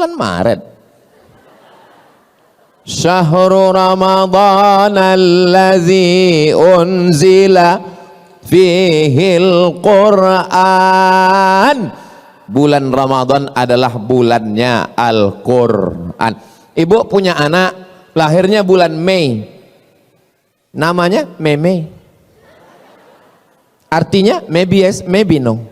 bulan Maret. Syahrul Ramadhan alladzi unzila fihil Qur'an. Bulan Ramadan adalah bulannya Al-Qur'an. Ibu punya anak lahirnya bulan Mei, namanya Meme, artinya maybe yes, maybe no.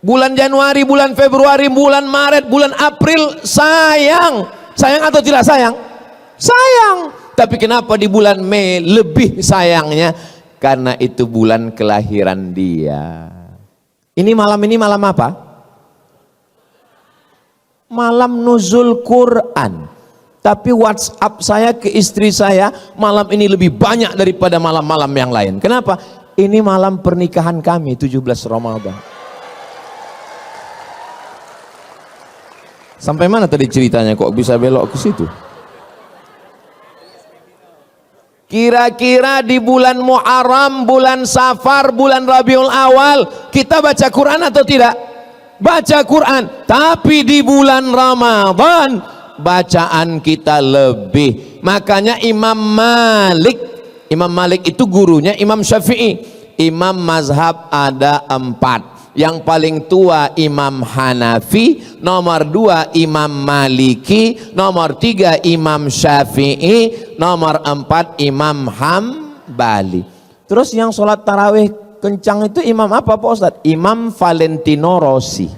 Bulan Januari, bulan Februari, bulan Maret, bulan April, sayang atau tidak sayang? Sayang. Tapi kenapa di bulan Mei lebih sayangnya? Karena itu bulan kelahiran dia. Ini malam apa? Malam nuzul Quran. Tapi WhatsApp saya ke istri saya, malam ini lebih banyak daripada malam-malam yang lain. Kenapa? Ini malam pernikahan kami, 17 Ramadan. Sampai mana tadi ceritanya kok bisa belok ke situ? Kira-kira di bulan Muharram, bulan Safar, bulan Rabiul Awal kita baca Quran atau tidak? Baca Quran. Tapi di bulan Ramadan bacaan kita lebih. Makanya Imam Malik itu gurunya Imam Syafi'i. Imam mazhab ada 4. Yang paling tua Imam Hanafi, nomor 2 Imam Maliki, nomor 3 Imam Syafi'i, nomor 4 Imam Hambali. Terus yang sholat tarawih kencang itu imam apa Pak Ustadz? Imam Valentino Rossi.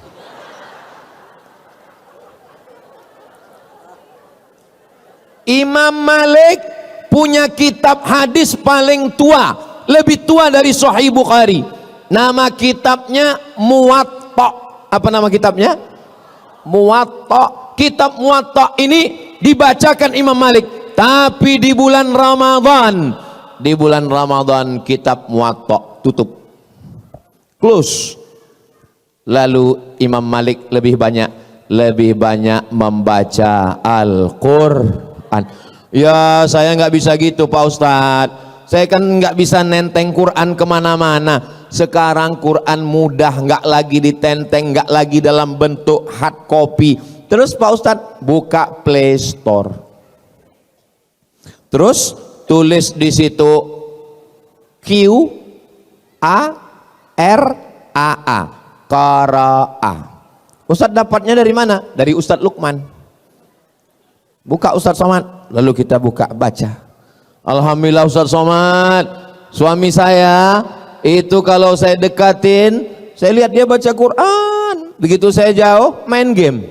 Imam Malik punya kitab hadis paling tua, lebih tua dari Sahih Bukhari. Nama kitabnya Muwatta. Apa nama kitabnya? Muwatta. Kitab Muwatta ini dibacakan Imam Malik. Tapi di bulan Ramadan kitab Muwatta tutup, close. Lalu Imam Malik lebih banyak membaca Al-Quran. Ya saya nggak bisa gitu Pak Ustadz. Saya kan nggak bisa nenteng Quran kemana-mana. Sekarang Quran mudah, nggak lagi ditenteng, nggak lagi dalam bentuk hard copy. Terus Pak Ustadz buka Play Store, terus tulis di situ Qara'a, Qara'a. Ustadz dapatnya dari mana? Dari Ustadz Lukman. Buka Ustadz Somad, lalu kita buka baca. Alhamdulillah Ustadz Somad, suami saya itu kalau saya dekatin, saya lihat dia baca Quran. Begitu saya jauh, main game.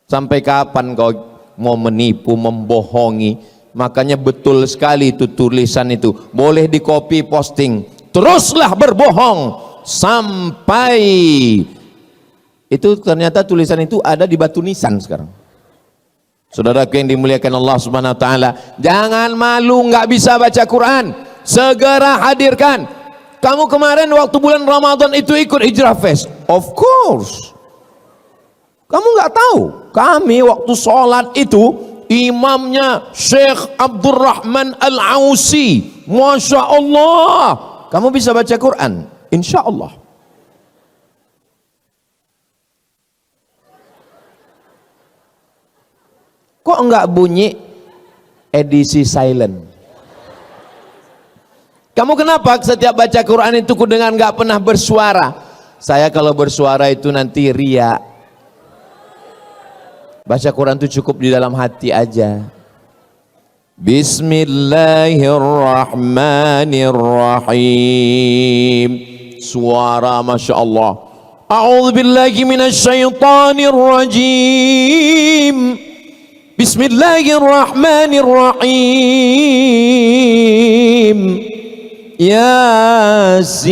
Sampai kapan kau mau menipu, membohongi? Makanya betul sekali itu tulisan itu. Boleh di copy posting. Teruslah berbohong sampai itu ternyata tulisan itu ada di batu nisan sekarang. Saudaraku yang dimuliakan Allah Subhanahu wa taala, jangan malu nggak bisa baca Quran. Segera hadirkan. Kamu kemarin waktu bulan Ramadan itu ikut Hijrah Fest? Of course. Kamu nggak tahu? Kami waktu sholat itu imamnya Syekh Abdurrahman Al-Ausi. Masya Allah. Kamu bisa baca Quran? Insya Allah. Kok enggak bunyi edisi silent? Kamu kenapa setiap baca Quran itu kudengar enggak pernah bersuara? Saya kalau bersuara itu nanti ria. Baca Quran itu cukup di dalam hati aja. Bismillahirrahmanirrahim. Suara Masya Allah. A'udzubillahi minasyaitonirrajim. Bismillahirrahmanirrahim. Yasin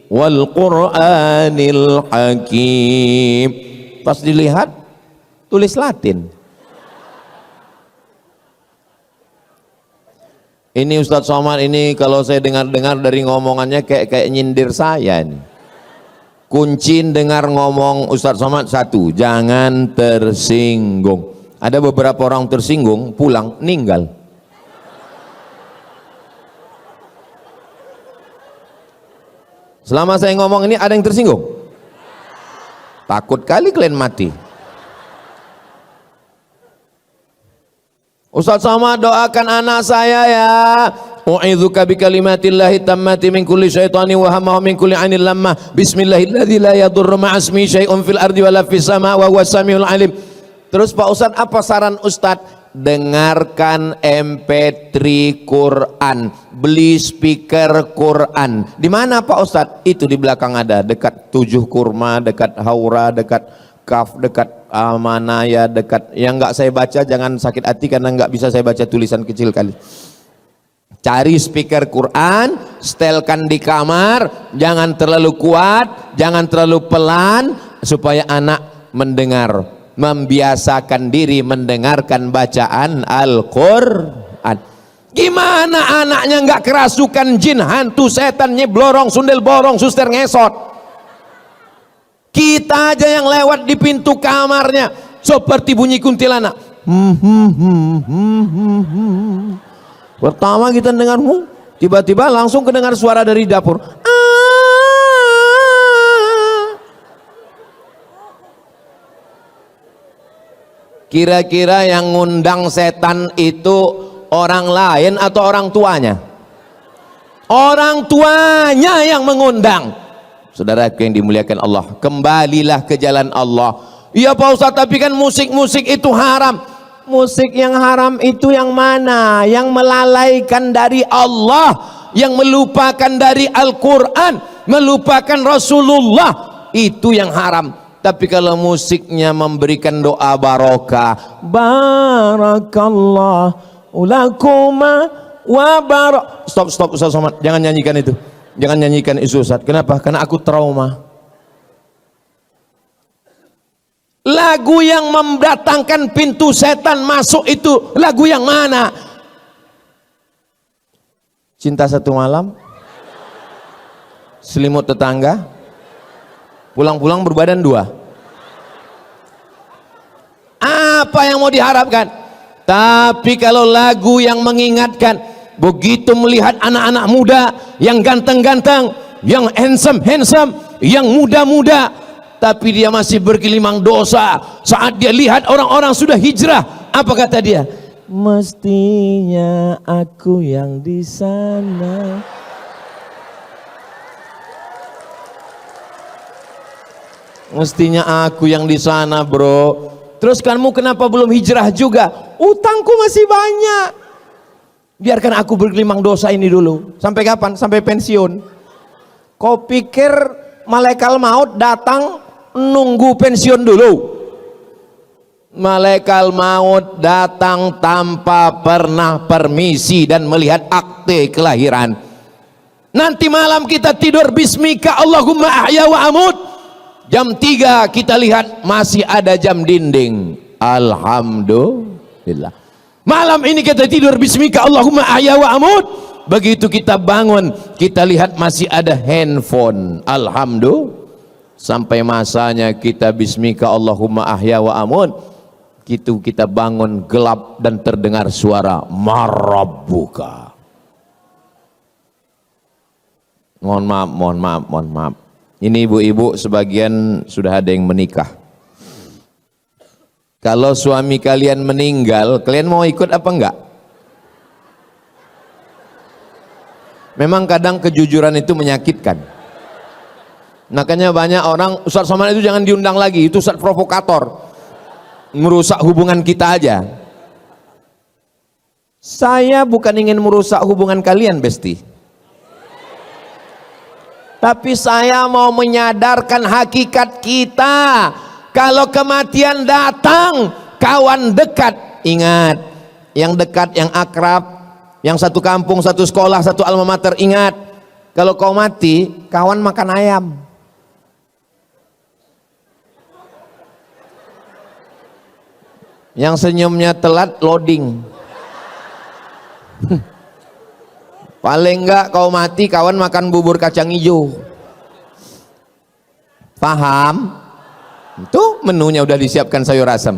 wal Qur'anil Hakim. Pas dilihat tulis Latin. Ini Ustadz Somad ini kalau saya dengar-dengar dari ngomongannya kayak nyindir saya nih. Kunci dengar ngomong Ustadz Somad satu, jangan tersinggung. Ada beberapa orang tersinggung pulang ninggal. Selama saya ngomong ini ada yang tersinggung? Takut kali kalian mati. Ustaz Somad, doakan anak saya ya. U'idzuka bikalimatillahi tammati min kulli syaitani wa hamma wa min kulli 'ainil lammah. Bismillahilladzi la yadurru ma'asmi syai'un fil ardi wala fis sama' wa huwas samiul 'alim. Terus Pak Ustaz, apa saran Ustaz? Dengarkan MP3 Quran, beli speaker Quran. Di mana Pak Ustaz? Itu di belakang ada, dekat Tujuh Kurma, dekat Haura, dekat Kaf, dekat Amanaya, dekat. Yang enggak saya baca jangan sakit hati karena enggak bisa saya baca tulisan kecil kali. Cari speaker Quran, setelkan di kamar, jangan terlalu kuat, jangan terlalu pelan, supaya anak mendengar, membiasakan diri mendengarkan bacaan Al-Quran. Gimana anaknya nggak kerasukan jin, hantu, setan, nyeblorong, sundel borong, suster ngesot? Kita aja yang lewat di pintu kamarnya seperti bunyi kuntilanak. Pertama kita dengar, tiba-tiba langsung kedengar suara dari dapur. Kira-kira yang ngundang setan itu orang lain atau orang tuanya? Orang tuanya yang mengundang. Saudaraku yang dimuliakan Allah, kembalilah ke jalan Allah. Iya Pak Ustaz, tapi kan musik-musik itu haram. Musik yang haram itu yang mana? Yang melalaikan dari Allah, yang melupakan dari Al-Quran, melupakan Rasulullah, itu yang haram. Tapi kalau musiknya memberikan doa barokah, barakallahu lakuma wa barak. Stop Ustaz Somad, jangan nyanyikan itu. Jangan nyanyikan itu Ustaz. Kenapa? Karena aku trauma. Lagu yang mendatangkan pintu setan masuk itu lagu yang mana? Cinta Satu Malam, Selimut Tetangga, Pulang-pulang berbadan dua. Apa yang mau diharapkan? Tapi kalau lagu yang mengingatkan, begitu melihat anak-anak muda yang ganteng-ganteng, yang handsome, yang muda-muda, tapi dia masih bergelimang dosa. Saat dia lihat orang-orang sudah hijrah, apa kata dia? Mestinya aku yang di sana. Mestinya aku yang di sana, bro. Terus kamu kenapa belum hijrah juga? Utangku masih banyak. Biarkan aku bergelimang dosa ini dulu. Sampai kapan? Sampai pensiun. Kau pikir malaikat maut datang nunggu pensiun dulu? Malaikat maut datang tanpa pernah permisi dan melihat akte kelahiran. Nanti malam kita tidur bismika Allahumma ahya wa amut. Jam 3 kita lihat masih ada jam dinding. Alhamdulillah. Malam ini kita tidur bismika Allahumma ahya wa amut. Begitu kita bangun, kita lihat masih ada handphone. Alhamdulillah. Sampai masanya kita bismika Allahumma ahya wa amut. Gitu kita bangun gelap dan terdengar suara marabbuka. Mohon maaf. Ini ibu-ibu sebagian sudah ada yang menikah. Kalau suami kalian meninggal, kalian mau ikut apa enggak? Memang kadang kejujuran itu menyakitkan. Makanya banyak orang, Ustaz Somad itu jangan diundang lagi, itu Ustaz provokator, merusak hubungan kita aja. Saya bukan ingin merusak hubungan kalian, Besti. Tapi saya mau menyadarkan hakikat kita. Kalau kematian datang, kawan dekat, ingat, yang dekat, yang akrab, yang satu kampung, satu sekolah, satu alma mater, ingat, kalau kau mati, kawan makan ayam. Yang senyumnya telat, loading. Paling enggak kau mati, kawan makan bubur kacang hijau. Paham? Itu menunya udah disiapkan sayur asam.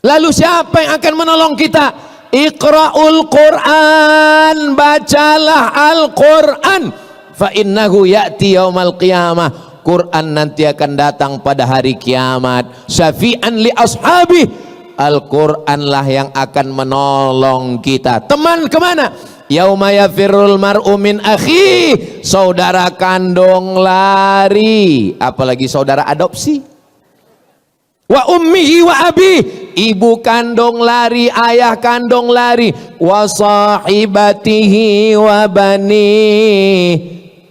Lalu siapa yang akan menolong kita? Iqra'ul Quran, bacalah Al-Quran. Fa innahu ya'ti yaumal qiyamah Quran nanti akan datang pada hari kiamat, syafi'an li ashabi. Al-Quran lah yang akan menolong kita. Teman kemana? Yauma yafirrul mar'u min akhi, saudara kandung lari, apalagi saudara adopsi. Wa ummihi wa abi, ibu kandung lari, ayah kandung lari. Wa sahibatihi wa bani,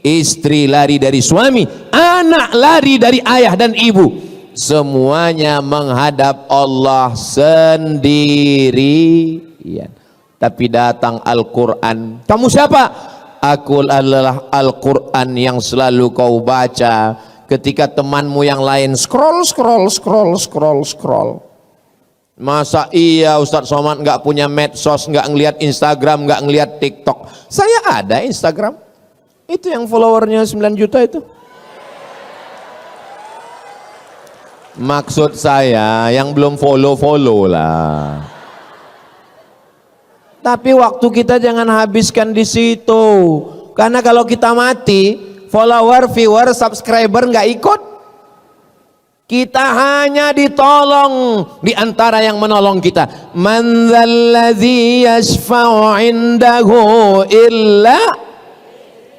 istri lari dari suami, anak lari dari ayah dan ibu. Semuanya menghadap Allah sendirian. Tapi datang Al-Quran. Kamu siapa? Aku adalah Al-Quran yang selalu kau baca ketika temanmu yang lain scroll. Masa iya Ustadz Somad nggak punya medsos, nggak ngelihat Instagram, nggak ngelihat TikTok? Saya ada Instagram. Itu yang followernya 9 juta itu. Maksud saya yang belum follow lah. Tapi waktu kita jangan habiskan di situ. Karena kalau kita mati, follower, viewer, subscriber nggak ikut. Kita hanya ditolong di antara yang menolong kita. Man dzalladzi yashfa'u 'indahu illa,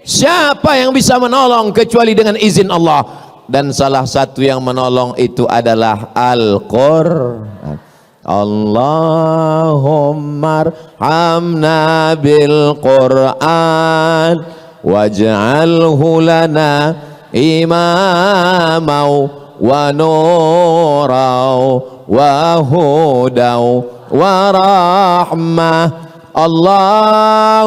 siapa yang bisa menolong kecuali dengan izin Allah. Dan salah satu yang menolong itu adalah Al-Quran. Allahumma arhamna bil Quran waj'alhu lana imamau wa nurau wa hudau wa rahmah. Allahumma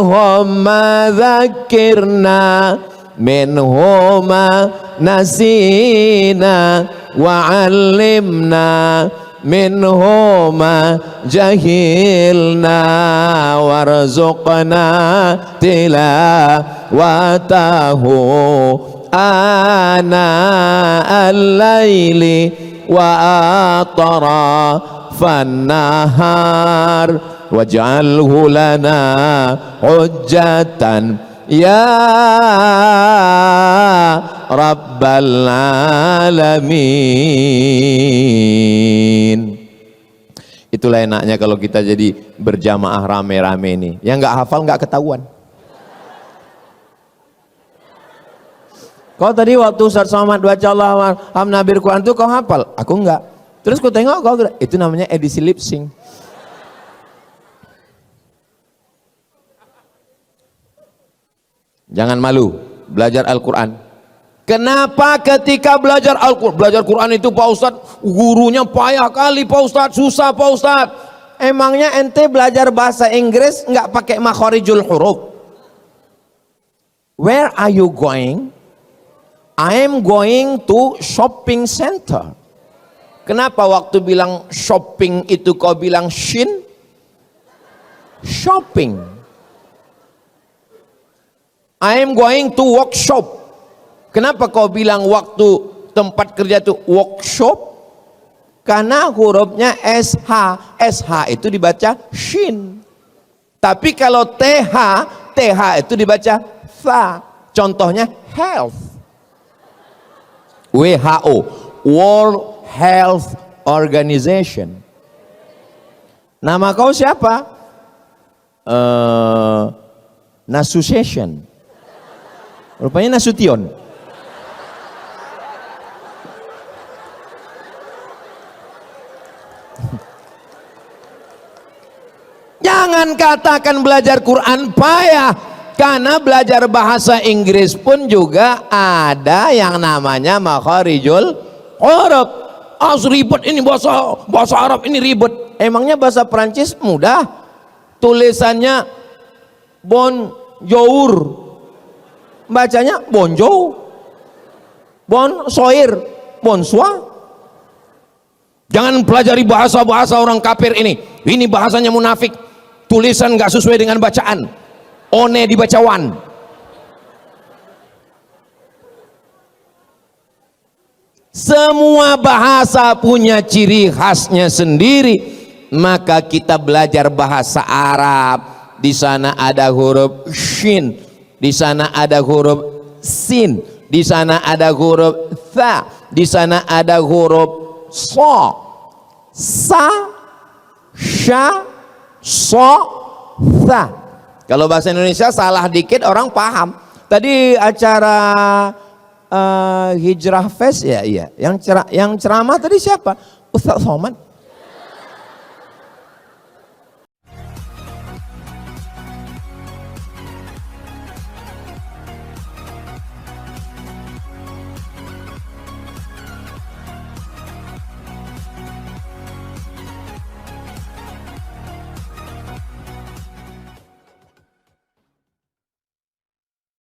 dzakirna minhuma nasina wa 'allimna minhuma jahilna warzuqna tilawatahu ana al-laili wa atrafan nahar waj'alhu lana hujjatan ya Rabbal Alamin. Itulah enaknya kalau kita jadi berjamaah rame-rame ini. Yang nggak hafal nggak ketahuan. Kau tadi waktu Ustaz Somad baca Allahumma bil Quran itu kau hafal? Aku enggak. Terus kau tengok kau, itu namanya edisi lip sync. Jangan malu belajar Al-Quran. Kenapa ketika belajar Al-Quran, belajar Quran itu Pak Ustadz, gurunya payah kali Pak Ustadz, susah Pak Ustadz. Emangnya ente belajar bahasa Inggris nggak pakai makhorijul huruf? Where are you going? I am going to shopping center. Kenapa waktu bilang shopping itu kau bilang shin? Shopping. I am going to workshop. Kenapa kau bilang waktu tempat kerja itu workshop? Karena hurufnya SH. SH itu dibaca shin. Tapi kalau TH, TH itu dibaca tha. Contohnya health. WHO, World Health Organization. Nama kau siapa? Nasution. Rupanya Nasution. Jangan katakan belajar Quran payah, karena belajar bahasa Inggris pun juga ada yang namanya makharijul huruf. Ribet ini bahasa Arab ini ribet. Emangnya bahasa Prancis mudah? Tulisannya bonjour, bacanya bonjour. Bonsoir, bonsoir. Jangan pelajari bahasa-bahasa orang kafir ini. Ini bahasanya munafik. Tulisan nggak sesuai dengan bacaan. One dibaca wan. Semua bahasa punya ciri khasnya sendiri. Maka kita belajar bahasa Arab. Di sana ada huruf shin, di sana ada huruf sin, di sana ada huruf tha, di sana ada huruf so, sa, sya, so, tha. Kalau bahasa Indonesia salah dikit orang paham. Tadi acara Hijrah Fest ya, iya. Yang ceramah tadi siapa? Ustaz Somad.